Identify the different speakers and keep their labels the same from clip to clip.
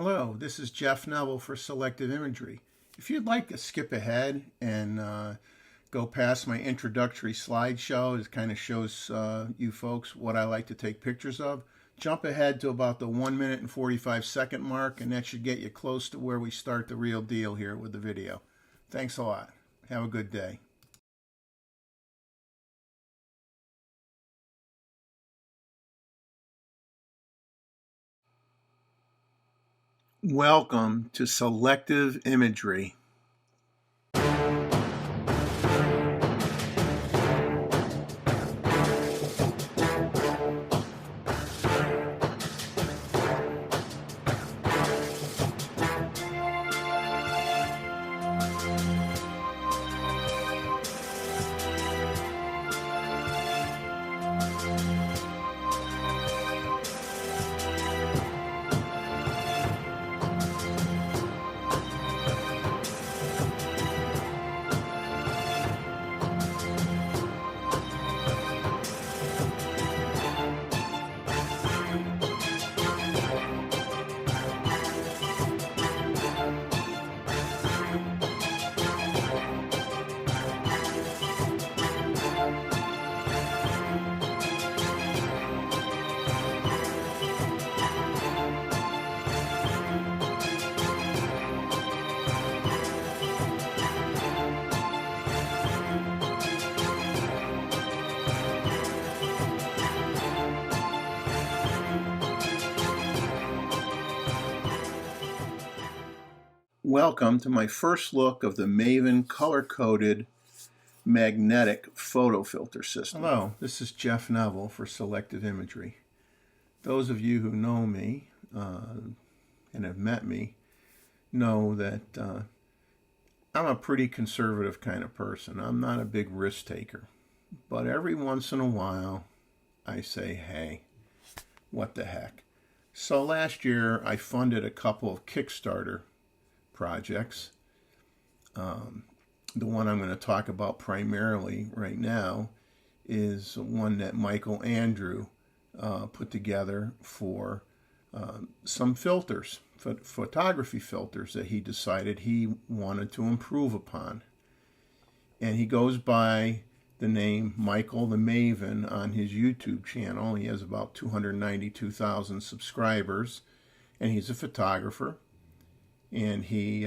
Speaker 1: Hello, this is Jeff Neville for Selective Imagery. If you'd like to skip ahead and go past my introductory slideshow, it kind of shows you folks what I like to take pictures of. Jump ahead to about the 1 minute and 45-second mark, and that should get you close to where we start the real deal here with the video. Thanks a lot. Have a good day. Welcome to Selective Imagery. Welcome to my first look of the MAVEN color-coded magnetic photo filter system. Hello, this is Jeff Neville for Selective Imagery. Those of you who know me and have met me know that I'm a pretty conservative kind of person. I'm not a big risk taker. But every once in a while, I say, hey, what the heck? So last year, I funded a couple of Kickstarter projects. The one I'm going to talk about primarily right now is one that Michael Andrew put together for some filters, photography filters that he decided he wanted to improve upon. And he goes by the name Michael the Maven on his YouTube channel. He has about 292,000 subscribers, and he's a photographer. And he,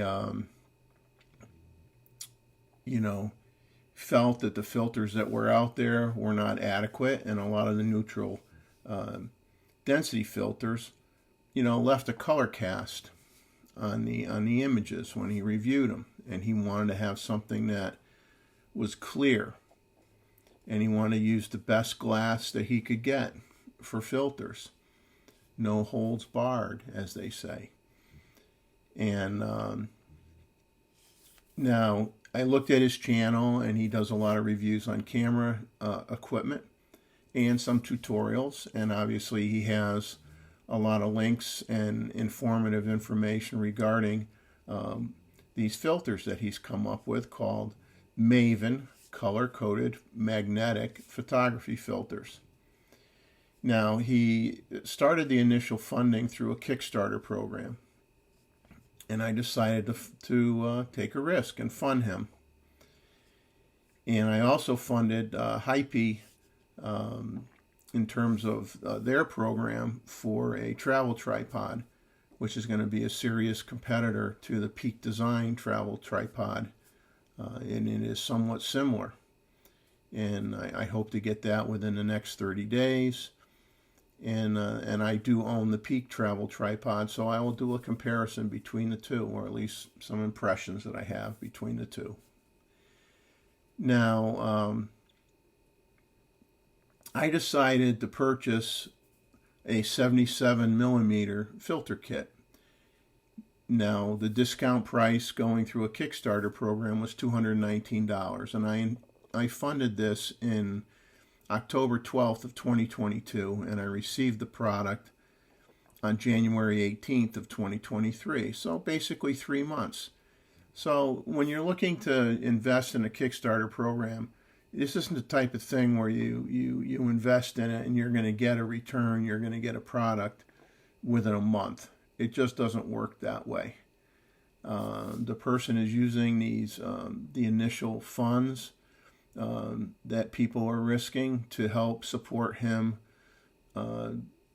Speaker 1: felt that the filters that were out there were not adequate, and a lot of the neutral density filters, left a color cast on the images when he reviewed them. And he wanted to have something that was clear, and he wanted to use the best glass that he could get for filters. No holds barred, as they say. And now I looked at his channel, and he does a lot of reviews on camera equipment and some tutorials, and obviously he has a lot of links and informative information regarding these filters that he's come up with called MAVEN color-coded magnetic photography filters. Now, he started the initial funding through a Kickstarter program. And I decided to take a risk and fund him. And I also funded Hype in terms of their program for a travel tripod, which is going to be a serious competitor to the Peak Design travel tripod. And it is somewhat similar. And I hope to get that within the next 30 days. And I do own the Peak travel tripod, so I will do a comparison between the two, or at least some impressions that I have between the two. Now, I decided to purchase a 77 millimeter filter kit. Now, the discount price going through a Kickstarter program was $219, and I funded this in October 12th of 2022, and I received the product on January 18th of 2023. So basically 3 months. So when you're looking to invest in a Kickstarter program, this isn't the type of thing where you invest in it and you're going to get a return, you're going to get a product within a month. It just doesn't work that way. The person is using these the initial funds that people are risking to help support him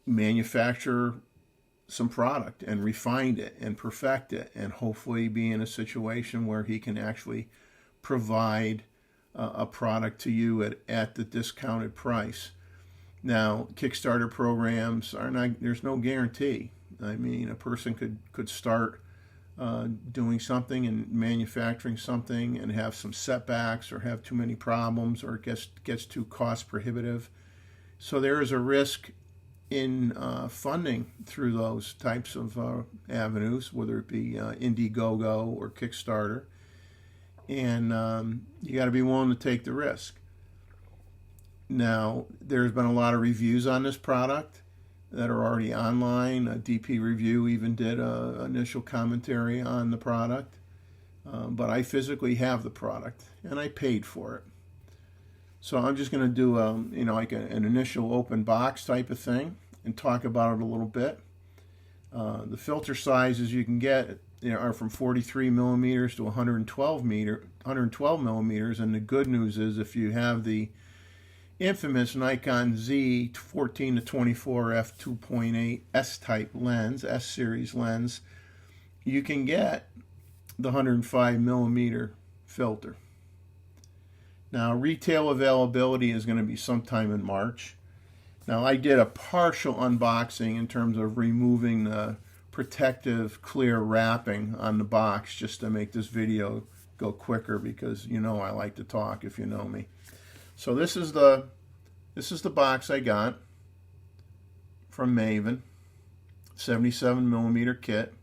Speaker 1: manufacture some product and refine it and perfect it, and hopefully be in a situation where he can actually provide a product to you at the discounted price. Now, Kickstarter programs are not, there's no guarantee. I mean, a person could start doing something and manufacturing something and have some setbacks or have too many problems, or it gets too cost prohibitive. So there is a risk in funding through those types of avenues, whether it be Indiegogo or Kickstarter. And you got to be willing to take the risk. Now, there's been a lot of reviews on this product that are already online. DP Review even did an initial commentary on the product. But I physically have the product, and I paid for it. So I'm just going to do like an initial open box type of thing and talk about it a little bit. The filter sizes you can get are from 43 millimeters to 112 millimeters, and the good news is if you have the infamous Nikon Z 14 to 24 f2.8 S-type lens, S-series lens, you can get the 105 millimeter filter. Now, retail availability is going to be sometime in March. Now, I did a partial unboxing in terms of removing the protective clear wrapping on the box just to make this video go quicker, because you know I like to talk if you know me. So this is the box I got from MAVEN, 77 millimeter kit.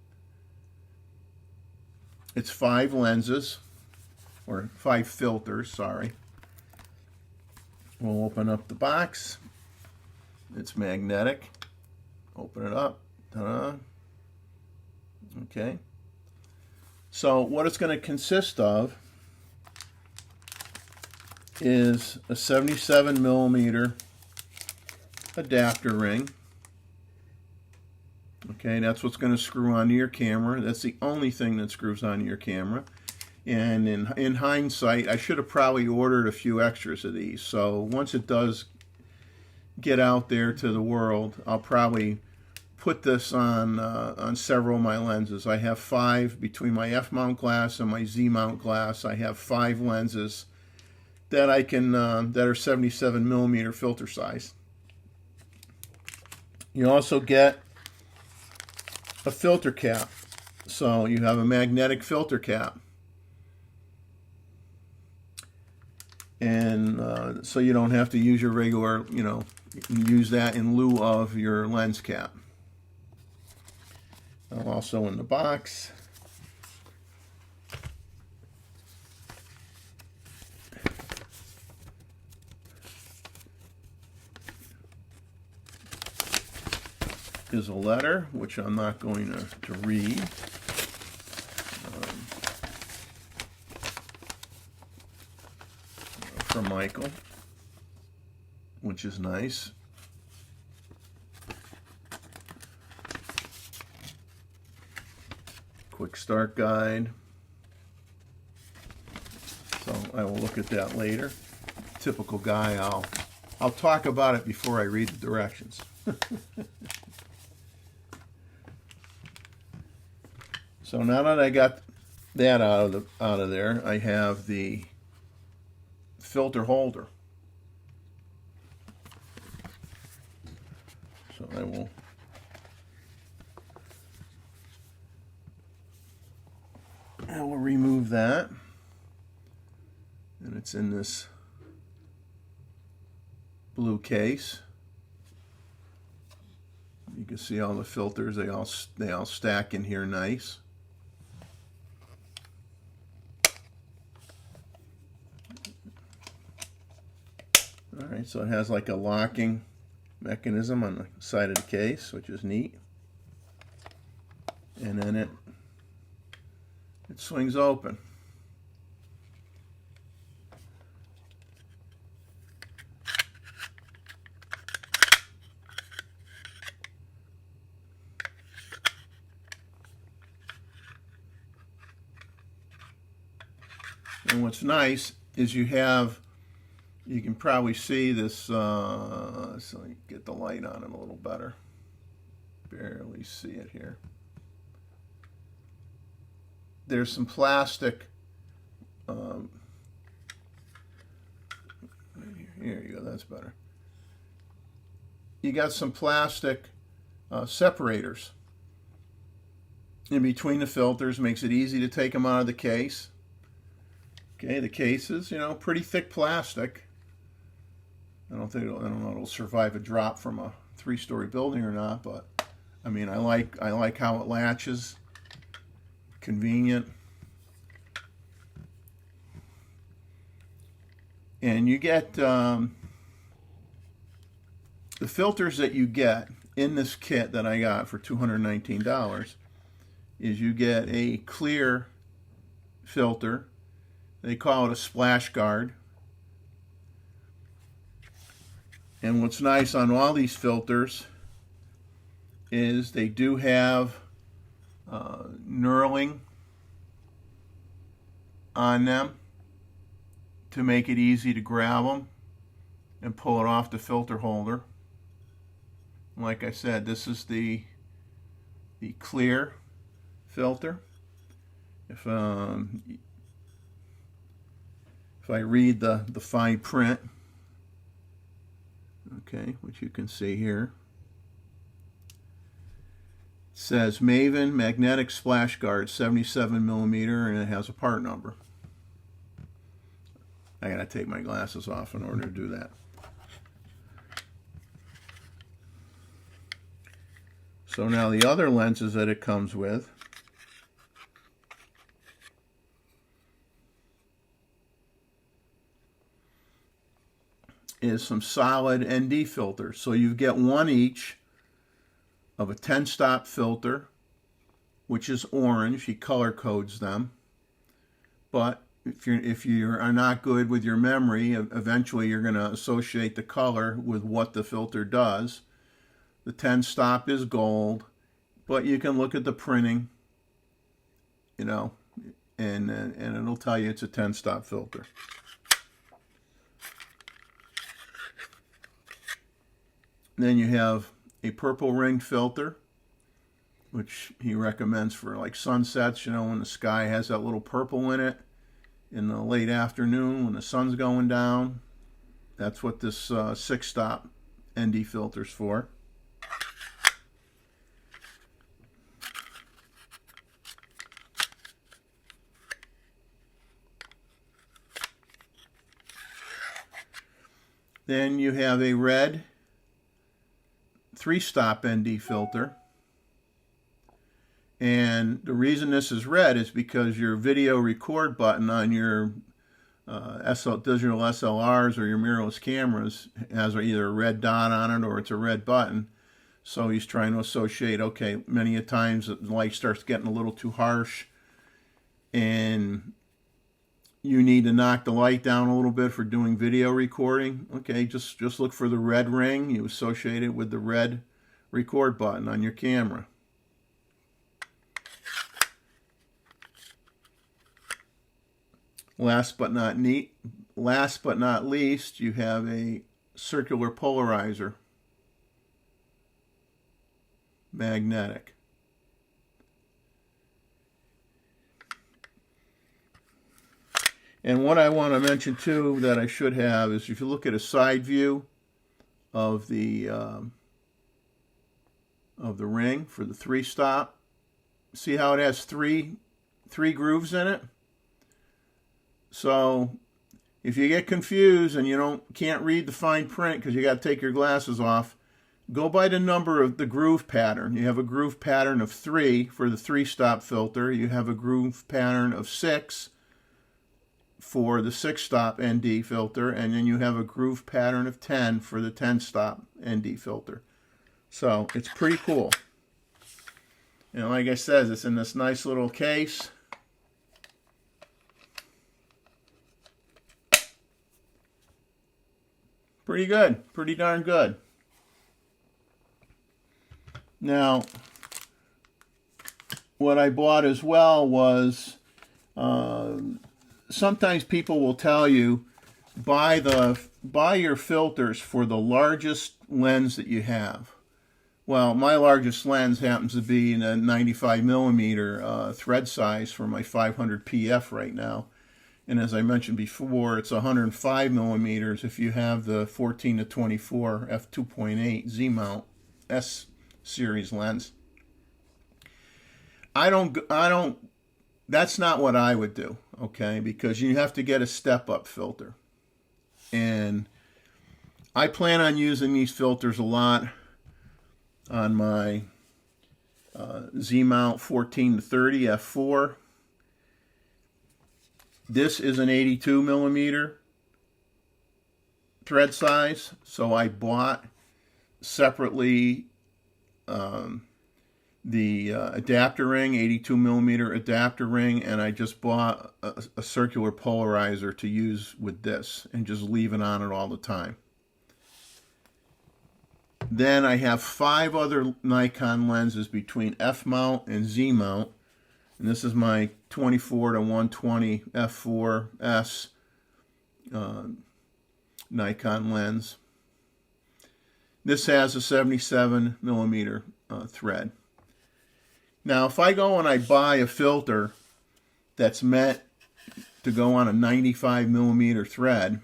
Speaker 1: It's 5 lenses, or 5 filters, sorry. We'll open up the box. It's magnetic. Open it up. Ta-da. Okay. So what it's going to consist of is a 77 millimeter adapter ring. Okay, that's what's going to screw onto your camera. That's the only thing that screws onto your camera. And in hindsight, I should have probably ordered a few extras of these. So once it does get out there to the world, I'll probably put this on several of my lenses. I have 5 between my F-mount glass and my Z-mount glass. I have 5 lenses that I can that are 77 millimeter filter size. You also get a filter cap. So you have a magnetic filter cap. And so you don't have to use your regular, use that in lieu of your lens cap. Also in the box, is a letter, which I'm not going to read. From Michael, which is nice. Quick start guide. So I will look at that later. Typical guy, I'll talk about it before I read the directions. So now that I got that out of there, I have the filter holder. So I will remove that, and it's in this blue case. You can see all the filters, they all stack in here nice. Alright, so it has like a locking mechanism on the side of the case, which is neat. And then it swings open. And what's nice is you can probably see this, so you get the light on it a little better. Barely see it here. There's some plastic, here you go, that's better. You got some plastic separators in between the filters, makes it easy to take them out of the case. Okay, the case is, pretty thick plastic. I don't know it'll survive a drop from a 3-story building or not, but I mean, I like how it latches. Convenient. And you get the filters that you get in this kit that I got for $219 is you get a clear filter. They call it a splash guard. And what's nice on all these filters is they do have knurling on them to make it easy to grab them and pull it off the filter holder. Like I said, this is the clear filter. If I read the fine print, okay, which you can see here, it says MAVEN magnetic splash guard 77mm, and it has a part number. I gotta take my glasses off in order to do that. So now the other lenses that it comes with is some solid ND filters. So you get one each of a 10-stop filter, which is orange. He color codes them. But if you are not good with your memory, eventually you're going to associate the color with what the filter does. The 10-stop is gold, but you can look at the printing, and it'll tell you it's a 10-stop filter. Then you have a purple ringed filter, which he recommends for like sunsets, when the sky has that little purple in it in the late afternoon when the sun's going down. That's what this 6-stop ND filter's for. Then you have a red 3-stop ND filter. And the reason this is red is because your video record button on your digital SLRs or your mirrorless cameras has either a red dot on it or it's a red button. So he's trying to associate, okay, many a times the light starts getting a little too harsh and you need to knock the light down a little bit for doing video recording. Okay, just look for the red ring. You associate it with the red record button on your camera. Last but not least, you have a circular polarizer, magnetic. And what I want to mention too that I should have is if you look at a side view of the ring for the 3-stop, see how it has three grooves in it? So if you get confused and you can't read the fine print because you got to take your glasses off, go by the number of the groove pattern. You have a groove pattern of 3 for the 3-stop filter. You have a groove pattern of 6 for the 6-stop ND filter, and then you have a groove pattern of 10 for the 10-stop ND filter. So it's pretty cool. And like I said, it's in this nice little case. Pretty good, pretty darn good. Now, what I bought as well was sometimes people will tell you, buy your filters for the largest lens that you have. Well, my largest lens happens to be in a 95 millimeter thread size for my 500 PF right now. And as I mentioned before, it's 105 millimeters if you have the 14 to 24 f2.8 Z mount S series lens. That's not what I would do, okay? Because you have to get a step-up filter. And I plan on using these filters a lot on my Z-mount 14 to 30 f4. This is an 82 millimeter thread size, so I bought separately the adapter ring, 82 millimeter adapter ring, and I just bought a circular polarizer to use with this and just leave it on it all the time. Then I have 5 other Nikon lenses between F mount and Z mount, and this is my 24 to 120 f4S Nikon lens. This has a 77 millimeter thread. Now, if I go and I buy a filter that's meant to go on a 95 millimeter thread,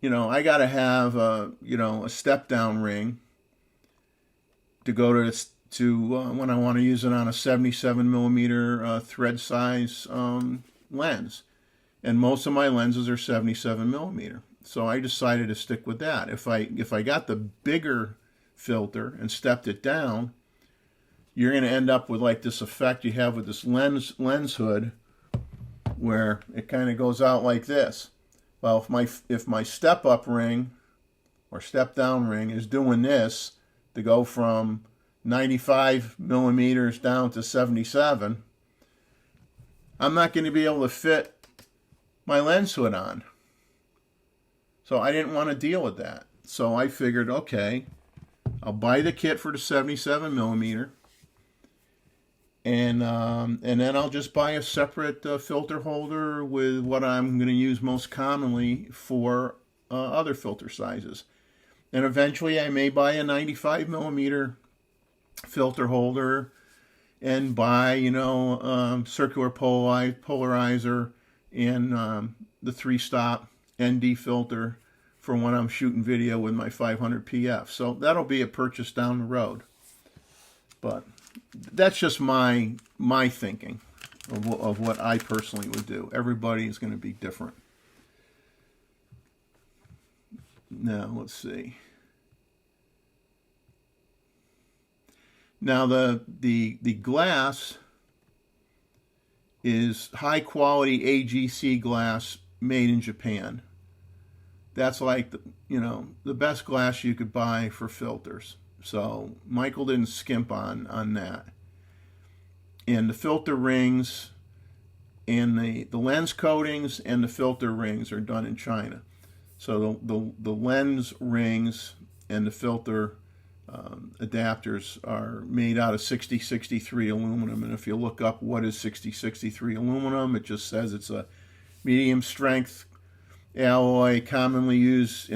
Speaker 1: you know, I got to have a step down ring to go to when I want to use it on a 77 millimeter thread size lens. And most of my lenses are 77 millimeter. So I decided to stick with that. If I got the bigger filter and stepped it down, you're going to end up with like this effect you have with this lens hood, where it kind of goes out like this. Well, if my step up ring or step down ring is doing this to go from 95 millimeters down to 77, I'm not going to be able to fit my lens hood on. So I didn't want to deal with that. So I figured, okay, I'll buy the kit for the 77 millimeter. And then I'll just buy a separate filter holder with what I'm going to use most commonly for other filter sizes. And eventually I may buy a 95 millimeter filter holder and buy, circular polarizer and the 3-stop ND filter for when I'm shooting video with my 500 PF. So that'll be a purchase down the road. But that's just my thinking of what I personally would do. Everybody is going to be different. Now, let's see. Now, the glass is high quality AGC glass made in Japan. That's like the best glass you could buy for filters. So Michael didn't skimp on that. And the filter rings and the lens coatings and the filter rings are done in China. So the lens rings and the filter adapters are made out of 6063 aluminum. And if you look up what is 6063 aluminum, it just says it's a medium strength alloy commonly used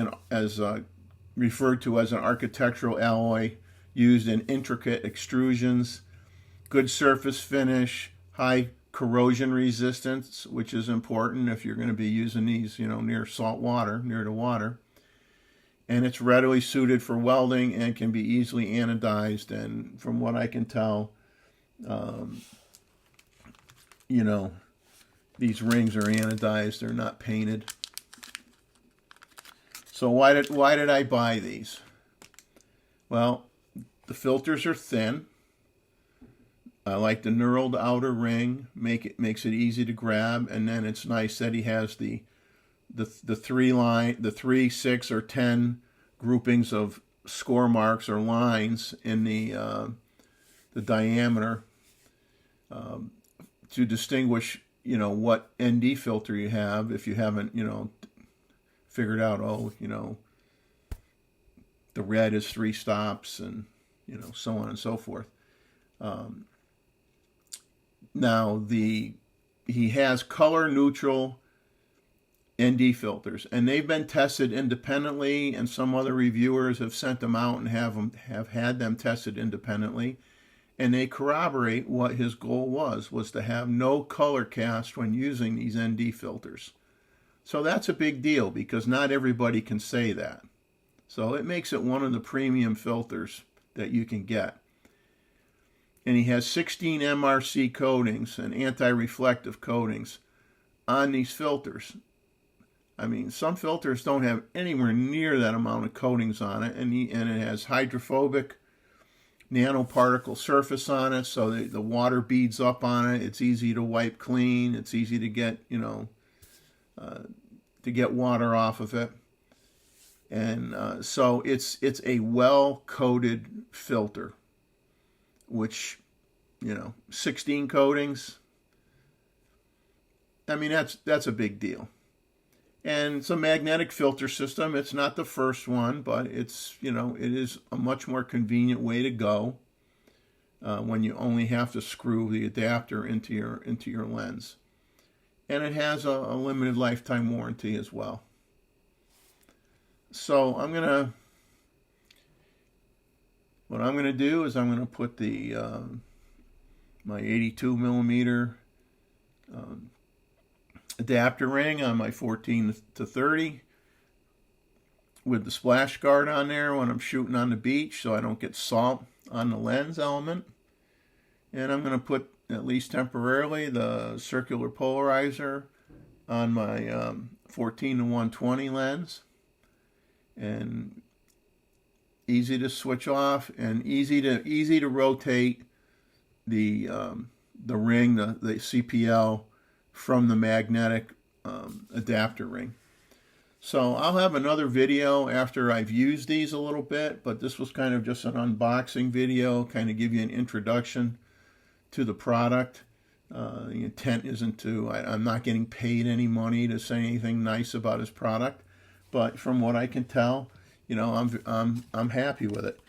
Speaker 1: referred to as an architectural alloy, used in intricate extrusions, good surface finish, high corrosion resistance, which is important if you're going to be using these, near salt water, near the water. And it's readily suited for welding and can be easily anodized. And from what I can tell, these rings are anodized, they're not painted. So why did I buy these? Well, the filters are thin. I like the knurled outer ring. Makes it easy to grab, and then it's nice that he has the 3, 6, or 10 groupings of score marks or lines in the diameter to distinguish what ND filter you have if you haven't figured out, the red is 3 stops and, so on and so forth. Now, the he has color neutral ND filters, and they've been tested independently, and some other reviewers have sent them out and have had them tested independently, and they corroborate what his goal was to have no color cast when using these ND filters. So that's a big deal, because not everybody can say that. So it makes it one of the premium filters that you can get. And he has 16 MRC coatings and anti-reflective coatings on these filters. I mean, some filters don't have anywhere near that amount of coatings on it, and it has hydrophobic nanoparticle surface on it, so the water beads up on it. It's easy to wipe clean. It's easy to get, to get water off of it. And so it's a well-coated filter, which, 16 coatings, I mean, that's a big deal. And it's a magnetic filter system. It's not the first one, but it's, it is a much more convenient way to go when you only have to screw the adapter into your lens. And it has a limited lifetime warranty as well. So what I'm gonna do is I'm gonna put the my 82 millimeter adapter ring on my 14 to 30 with the splash guard on there when I'm shooting on the beach, so I don't get salt on the lens element. And I'm going to put, at least temporarily, the circular polarizer on my 14 to 120 lens. And easy to switch off and easy to rotate the ring, the CPL, from the magnetic adapter ring. So I'll have another video after I've used these a little bit, but this was kind of just an unboxing video, kind of give you an introduction to the product. The intent isn't to, I'm not getting paid any money to say anything nice about his product, but from what I can tell, I'm happy with it.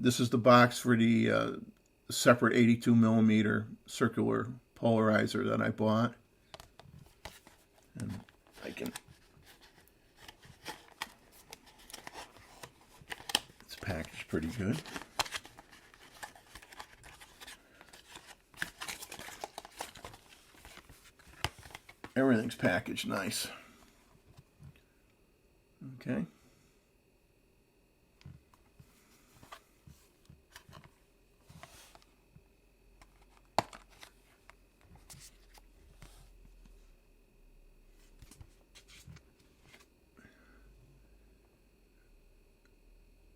Speaker 1: This is the box for the separate 82 millimeter circular polarizer that I bought. And it's packaged pretty good. Everything's packaged nice. Okay.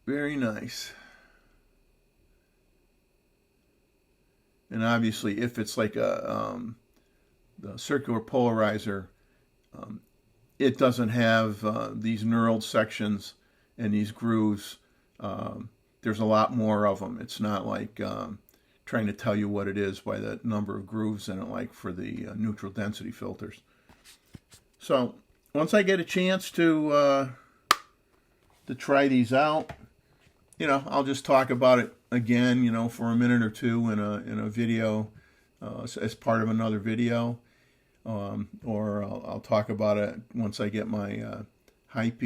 Speaker 1: Very nice. And obviously, if it's like the circular polarizer, it doesn't have these knurled sections and these grooves. There's a lot more of them. It's not like trying to tell you what it is by the number of grooves in it, like for the neutral density filters. So once I get a chance to try these out, I'll just talk about it again, for a minute or two in a video as part of another video, or I'll talk about it once I get my Hype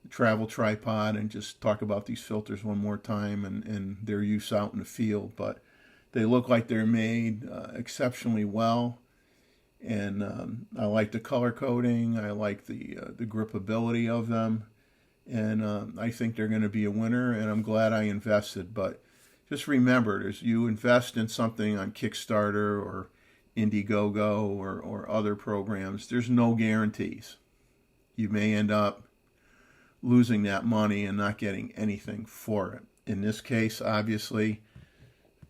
Speaker 1: travel tripod and just talk about these filters one more time and their use out in the field. But they look like they're made exceptionally well, and I like the color coding. I like the gripability of them. And I think they're going to be a winner, and I'm glad I invested. But just remember, you invest in something on Kickstarter or Indiegogo or other programs, there's no guarantees. You may end up losing that money and not getting anything for it. In this case, obviously,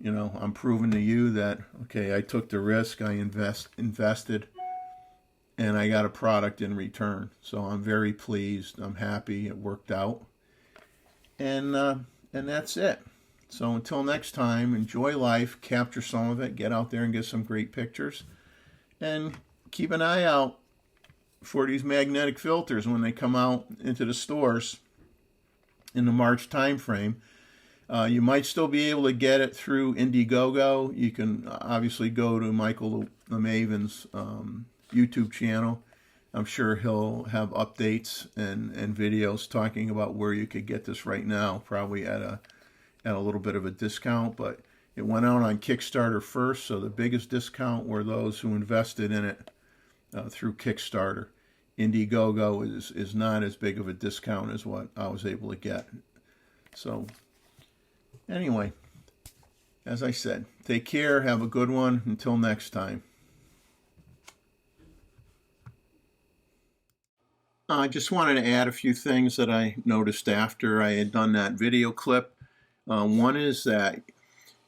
Speaker 1: I'm proving to you that, okay, I took the risk, I invested, and I got a product in return. So I'm very pleased. I'm happy it worked out. And that's it. So until next time, enjoy life, capture some of it, get out there and get some great pictures. And keep an eye out for these magnetic filters when they come out into the stores in the March time frame. You might still be able to get it through Indiegogo. You can obviously go to Michael the Maven's YouTube channel. I'm sure he'll have updates and videos talking about where you could get this right now, probably at a little bit of a discount. But it went out on Kickstarter first, so the biggest discount were those who invested in it through Kickstarter. Indiegogo is not as big of a discount as what I was able to get. So anyway, as I said, take care, have a good one. Until next time. I just wanted to add a few things that I noticed after I had done that video clip. One is that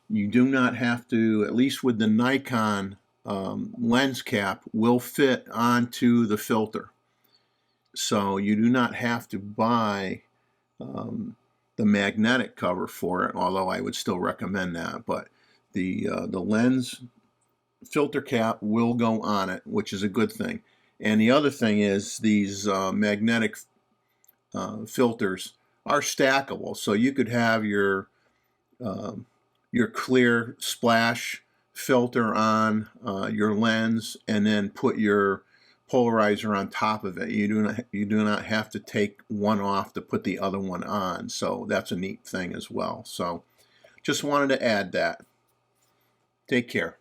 Speaker 1: you do not have to, at least with the Nikon lens cap, will fit onto the filter. So you do not have to buy the magnetic cover for it, although I would still recommend that. But the lens filter cap will go on it, which is a good thing. And the other thing is these magnetic filters are stackable, so you could have your clear splash filter on your lens, and then put your polarizer on top of it. You do not have to take one off to put the other one on. So that's a neat thing as well. So just wanted to add that. Take care.